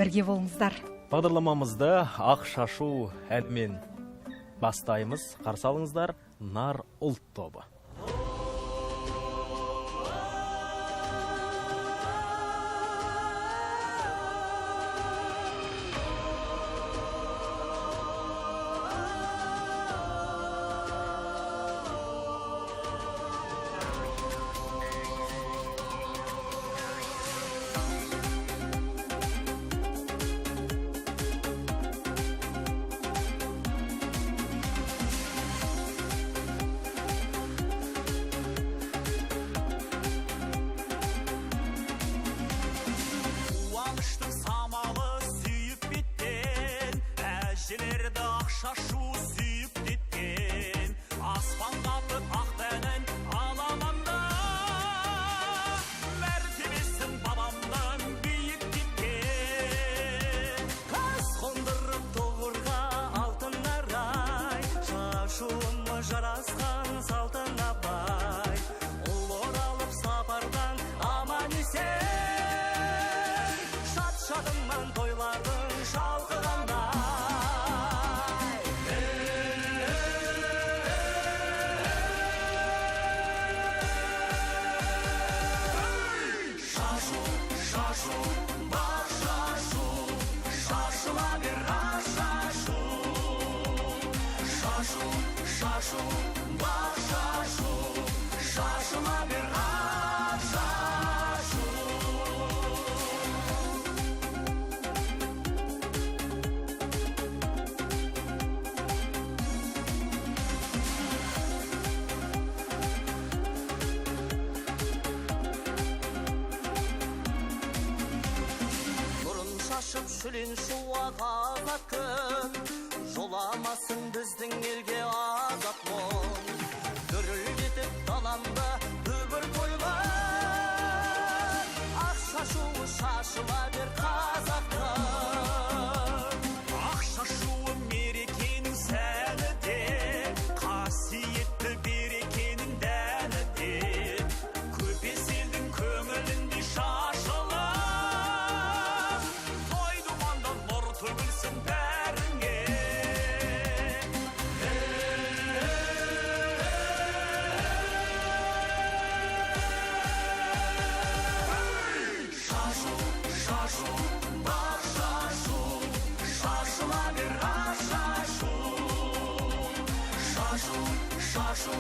бірге болыңыздар. Бағдарламамызды ақ шашу әнмен бастаймыз. Қарсы алыңыздар, Нар ұлт тобы. Шашу сүйіп кеткен, аспанға ақ тәнін аламанда, мәртебесін бабамдан биік кеткен. Қас қондырып тұғырға алтын арай, шашуым жарасқан салтына бай, ұл оралып сапардан аман есен, шат-шадыман тойлардың шалқығанда. Шашу, бақ шашу, шашыма бер ақ шашу. Нұрын шашып шүлен шуа қазақ күн, жоламасын біздің елге азат мұң. Дүрілдетіп даламда дүбір тойлар, ақ шашуы шашыла бер қазақтың. Ақ шашуы мерекенің сәні де, қасиетті берекенің дәні де, көпес елдің көңілінде шашылып, той думандан нұр төгілсін бәріңе. Шашу, бақ шашу, шашыла бер ақ шашу. Шашу,